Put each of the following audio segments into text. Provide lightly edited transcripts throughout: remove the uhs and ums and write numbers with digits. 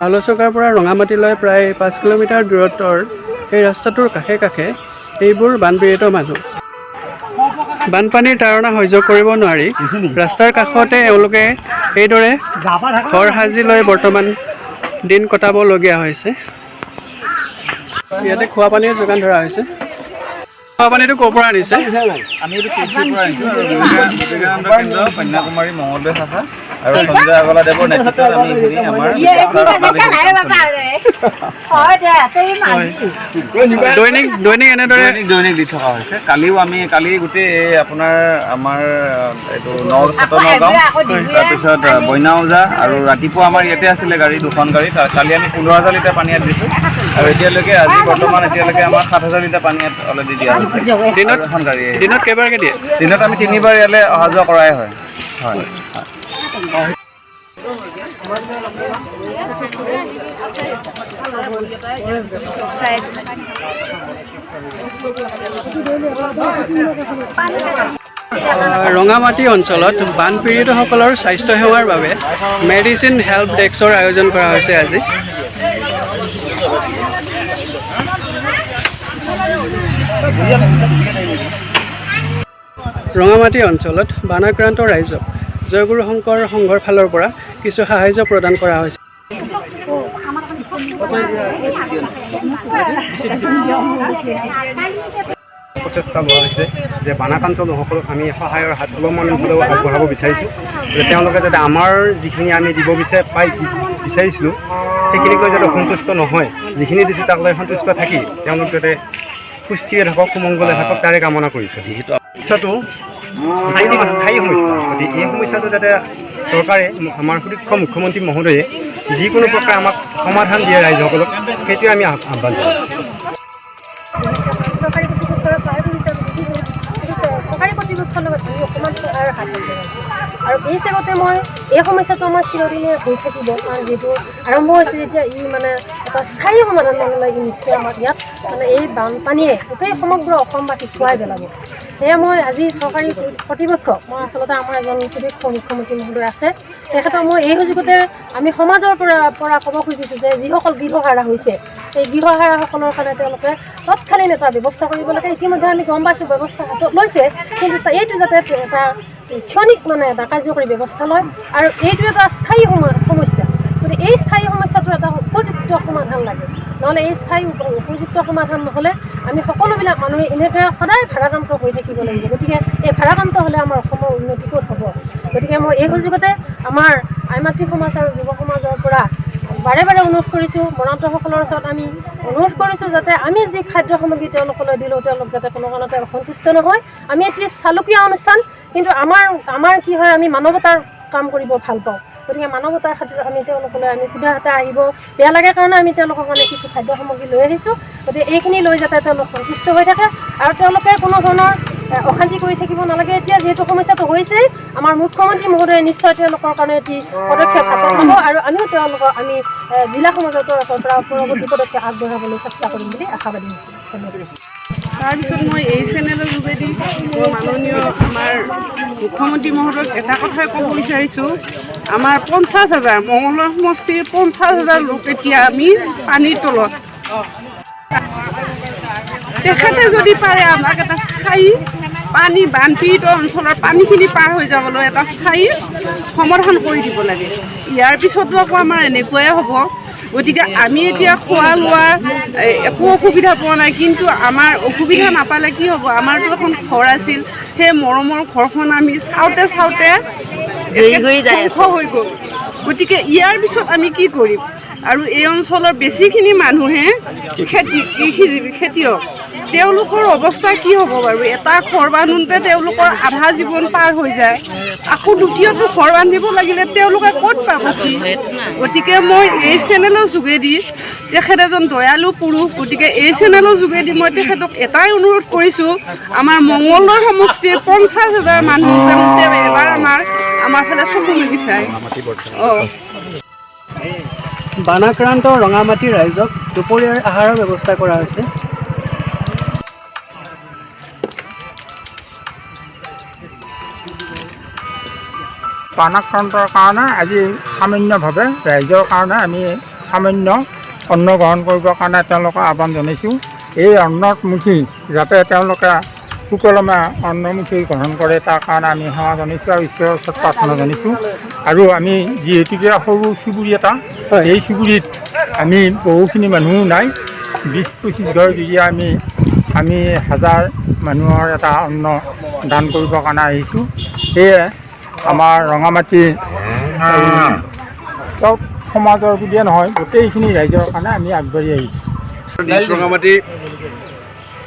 আলোচকাৰ পৰা ৰঙামাটিলৈ প্ৰায় 5 কিলোমিটাৰ দূৰত্বৰ এই ৰাস্তাটোৰ কাষে কাষে এইবোৰ বানপীড়িত মানুহ। বানপানীৰ তাড়না সহ্য কৰিব নোৱাৰি ৰাস্তাৰ কাষতে এওঁলোকে এইদৰে ঘৰ সাজি লৈ বৰ্তমান দিন কটাবলগীয়া হৈছে। ইয়াতে খোৱা পানীৰ যোগান ধৰা হৈছে। খোৱা পানীটো ক'ৰ পৰা আনিছে? আমি এইটো কেচিৰ পৰা আনিছোঁ আৰু বিবেকানন্দ কেন্দ্ৰ কন্যাকুমাৰী মঙলদৈ শাখা আৰু সঞ্জয় আগলাদেৱৰ নেতৃত্বত আমি এইখিনি আমাৰ দৈনিক এনেদৰে দৈনিক দি থকা হৈছে। কালি গোটেই আপোনাৰ আমাৰ এইটো নগাঁও তাৰপিছত বইনাওজা আৰু ৰাতিপুৱা আমাৰ ইয়াতে আছিলে গাড়ী 2খন গাড়ী। কালি আমি 15,000 লিটাৰ পানী ইয়াত দিছোঁ আৰু এতিয়ালৈকে এতিয়ালৈকে আমাৰ 7,000 লিটাৰ পানী ইয়াত অলৰেডি দিয়া হৈছে। দিনত কেইবাৰকে দিয়ে? দিনত আমি 3বাৰ ইয়ালৈ অহা যোৱা কৰাই হয়। ৰঙামাটি অঞ্চলত বানপীড়িতসকলৰ স্বাস্থ্য সেৱাৰ বাবে মেডিচিন হেল্প ডেস্কৰ আয়োজন কৰা হৈছে আজি। ৰঙামাটি অঞ্চলত বানাক্ৰান্ত ৰাইজক জয়গুৰু শংকৰ সংঘৰ ফালৰ পৰা কিছু সাহায্য প্ৰদান কৰা হৈছে। প্ৰচেষ্টা লোৱা হৈছে যে বানাক্ৰান্ত লোকসকলক আমি সহায়ৰ হাত অলপমান হ'লেও আগবঢ়াব বিচাৰিছোঁ, যে তেওঁলোকে যাতে আমাৰ যিখিনি আমি দিব বিচাৰিছিলোঁ সেইখিনিক লৈ যাতে সন্তুষ্ট নহয়, যিখিনি দিছোঁ তাক লৈ সন্তুষ্ট থাকি তেওঁলোক যাতে সুস্থিৰে থাকক, সুমংগলে থাকক তাৰে কামনা কৰিছোঁ। যিহেতু সমস্যাটো স্থায়ী সমস্যা, গতিকে এই সমস্যাটো যাতে চৰকাৰে, আমাৰ সুদক্ষ মুখ্যমন্ত্ৰী মহোদয়ে যিকোনো প্ৰকাৰে আমাক সমাধান দিয়ে ৰাইজসকলক, সেইটোৱে আমি আহ্বান জনাওঁ। চৰকাৰী কৰ্তৃপক্ষৰ লগত আমি অকণমান সহায়ৰ হাত আগবঢ়াইছোঁ আৰু এই হিচাপতে মই এই সমস্যাটো আমাৰ চিৰদিনে হৈ থাকিব, কাৰণ যিহেতু আৰম্ভ হৈছে যেতিয়া ই মানে এটা স্থায়ী সমাধান লাগে নিশ্চয় আমাৰ ইয়াত মানে এই বানপানীয়ে গোটেই সমগ্ৰ অসমবাসী খুৱাই পেলাব। সেয়ে মই আজি চৰকাৰী কৰ্তৃপক্ষ, মই আচলতে আমাৰ এজন সুদক্ষ মুখ্যমন্ত্ৰী মহোদয় আছে, তেখেতক মই এই সুযোগতে আমি সমাজৰ পৰা ক'ব খুজিছোঁ যে যিসকল গৃহহাৰা হৈছে এই গৃহহাৰাসকলৰ কাৰণে তেওঁলোকে তৎকালীন এটা ব্যৱস্থা কৰিব লাগে। ইতিমধ্যে আমি গম পাইছোঁ ব্যৱস্থা হাতত লৈছে, কিন্তু এইটো যাতে এটা ক্ষণিক মানে এটা কাৰ্যকৰী ব্যৱস্থা লয় আৰু এইটো এটা স্থায়ী সমস্যা। গতিকে এই স্থায়ী সমস্যাটো এটা উপযুক্ত সমাধান লাগে, নহ'লে এই স্থায়ী উপযুক্ত সমাধান নহ'লে আমি সকলোবিলাক মানুহে এনেকৈ সদায় ভাৰাক্ৰান্ত হৈ থাকিব লাগিব। গতিকে এই ভাৰাক্ৰান্ত হ'লে আমাৰ অসমৰ উন্নতি ক'ত হ'ব? গতিকে মই এই সুযোগতে আমাৰ আইমাতৃ সমাজ আৰু যুৱ সমাজৰ পৰা বাৰে বাৰে অনুৰোধ কৰিছোঁ, মৰণান্তসকলৰ ওচৰত আমি অনুৰোধ কৰিছোঁ যাতে আমি যি খাদ্য সামগ্ৰী তেওঁলোকলৈ দিলোঁ তেওঁলোক যাতে কোনো কাৰণতে অসন্তুষ্ট নহয়। আমি এটি চালুকীয়া অনুষ্ঠান, কিন্তু আমাৰ কি হয়, আমি মানৱতাৰ কাম কৰিব ভাল পাওঁ। গতিকে মানৱতাৰ খাতিৰত আমি তেওঁলোকলৈ আমি সুধা হাতে আহিব বেয়া লাগে কাৰণে আমি তেওঁলোকৰ কাৰণে কিছু খাদ্য সামগ্ৰী লৈ আহিছোঁ। গতিকে এইখিনি লৈ যাতে তেওঁলোক সন্তুষ্ট হৈ থাকে আৰু তেওঁলোকে কোনো ধৰণৰ অশান্তি কৰি থাকিব নালাগে। এতিয়া যিহেতু সমস্যাটো হৈছেই, আমাৰ মুখ্যমন্ত্ৰী মহোদয়ে নিশ্চয় তেওঁলোকৰ কাৰণে এটি পদক্ষেপ হাতত ল'ব আৰু আমিও তেওঁলোকক আমি জিলা সমাজৰ তৰফৰ পৰা পৰৱৰ্তী পদক্ষেপ আগবঢ়াবলৈ চেষ্টা কৰিম বুলি আশাবাদী হৈছোঁ। ধন্যবাদ। তাৰপিছত মই এই চেনেলৰ যোগেদি মাননীয় আমাৰ মুখ্যমন্ত্ৰী মহোদয়ক এটা কথাই ক'ব বিচাৰিছোঁ, আমাৰ 50,000 মঙলদৈ সমষ্টিৰ 50,000 লোক এতিয়া আমি পানীৰ তলত। তেখেতে যদি পাৰে আমাক এটা স্থায়ী বানপীড়িত অঞ্চলৰ পানীখিনি পাৰ হৈ যাবলৈ এটা স্থায়ী সমাধান কৰি দিব লাগে। ইয়াৰ পিছতো আকৌ আমাৰ এনেকুৱাই হ'ব। গতিকে আমি এতিয়া খোৱা লোৱা একো অসুবিধা পোৱা নাই, কিন্তু আমাৰ অসুবিধা নাপালে কি হ'ব, আমাৰতো এখন ঘৰ আছিল, সেই মৰমৰ ঘৰখন আমি চাওঁতে ধ্বংস হৈ গ'ল। গতিকে ইয়াৰ পিছত আমি কি কৰিম? আৰু এই অঞ্চলৰ বেছিখিনি মানুহে কৃষিজীৱী খেতিয়ক, তেওঁলোকৰ অৱস্থা কি হ'ব বাৰু? এটা ঘৰ বান্ধোতে তেওঁলোকৰ আধা জীৱন পাৰ হৈ যায়, আকৌ দ্বিতীয়টো ঘৰ বান্ধিব লাগিলে তেওঁলোকে ক'ত পাব কি? গতিকে মই এই চেনেলৰ যোগেদি, তেখেত এজন দয়ালু পুৰুষ, গতিকে এই চেনেলৰ যোগেদি মই তেখেতক এটাই অনুৰোধ কৰিছোঁ, আমাৰ মঙলদৈ সমষ্টিৰ 50,000 মানুহ তেওঁ এবাৰ আমাৰ ফালে চকু মেলি চায়। বানাক্ৰান্ত ৰঙামাটি ৰাইজক দুপৰীয়াৰ আহাৰৰ ব্যৱস্থা কৰা হৈছে। বানাক্ৰান্তৰ কাৰণে আজি সামান্যভাৱে ৰাইজৰ কাৰণে আমি সামান্য অন্ন গ্ৰহণ কৰিবৰ কাৰণে তেওঁলোকক আহ্বান জনাইছোঁ। এই অন্নত মুঠি যাতে তেওঁলোকে সুকলমে অন্নমুঠি গ্ৰহণ কৰে তাৰ কাৰণে আমি সেৱা জনাইছোঁ আৰু ঈশ্বৰৰ ওচৰত প্ৰাৰ্থনা জনাইছোঁ। আৰু আমি যিহেতুকে সৰু চুবুৰী এটা, এই চুবুৰীত আমি বহুখিনি মানুহো নাই, 20-25 ঘৰ যদিও আমি হাজাৰ মানুহৰ এটা অন্ন দান কৰিবৰ কাৰণে আহিছোঁ। সেয়ে আমাৰ ৰঙামাটি চব সমাজৰ বুলিয়ে নহয় গোটেইখিনি ৰাইজৰ কাৰণে আমি আগবাঢ়ি আহিছোঁ। ৰঙামাটি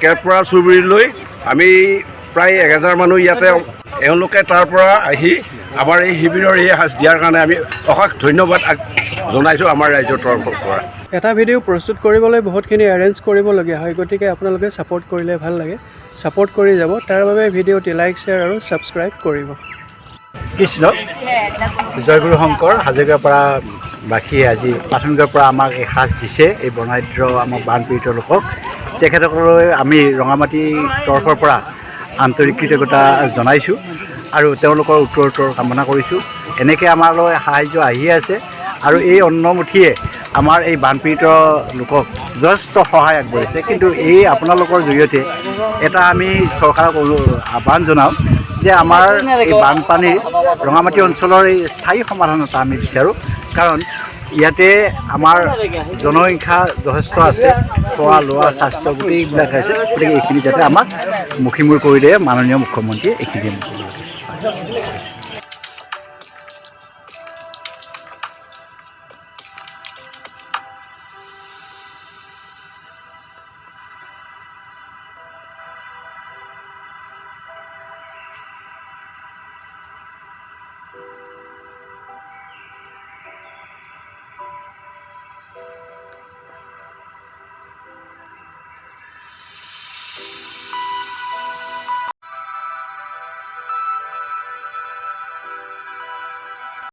কেৰপৰা চুবুৰীলৈ আমি প্ৰায় 1000 মানুহ ইয়াতে, এওঁলোকে তাৰ পৰা আহি আমাৰ এই শিবিৰৰ এই সাজ দিয়াৰ কাৰণে আমি অশেষ ধন্যবাদ জনাইছোঁ আমাৰ ৰাইজৰ তৰফৰ পৰা। এটা ভিডিঅ' প্ৰস্তুত কৰিবলৈ বহুতখিনি এৰেঞ্জ কৰিবলগীয়া হয়, গতিকে আপোনালোকে ছাপোৰ্ট কৰিলে ভাল লাগে, ছাপোৰ্ট কৰি যাব। তাৰ বাবে ভিডিঅ'টি লাইক, শ্বেয়াৰ আৰু ছাবস্ক্ৰাইব কৰিব। কৃষ্ণ জয়গুৰু শংকৰ হাজৰিকাৰ পৰা বাসীয়ে আজি প্ৰাথমিকৰ পৰা আমাক এই সাজ দিছে, এই বৰ্ণাঢ্য আমাক বানপীড়িত লোকক। তেখেতসকললৈ আমি ৰঙামাটিৰ তৰফৰ পৰা আন্তৰিক কৃতজ্ঞতা জনাইছোঁ আৰু তেওঁলোকৰ উত্তৰ কামনা কৰিছোঁ। এনেকৈ আমালৈ সাহাৰ্য আহি আছে আৰু এই অন্নমুঠিয়ে আমাৰ এই বানপীড়িত লোকক যথেষ্ট সহায় আগবঢ়াইছে। কিন্তু এই আপোনালোকৰ জৰিয়তে এটা আমি চৰকাৰক আহ্বান জনাওঁ যে আমাৰ এই বানপানীৰ ৰঙামাটি অঞ্চলৰ এই স্থায়ী সমাধান এটা আমি বিচাৰোঁ। কাৰণ ইয়াতে আমাৰ জনসংখ্যা যথেষ্ট আছে, খোৱা লোৱা স্বাস্থ্য গোটেইবিলাক আছে। গতিকে এইখিনি যাতে আমাক মুখীমূৰ কৰি দিয়ে মাননীয় মুখ্যমন্ত্ৰীয়ে এইখিনি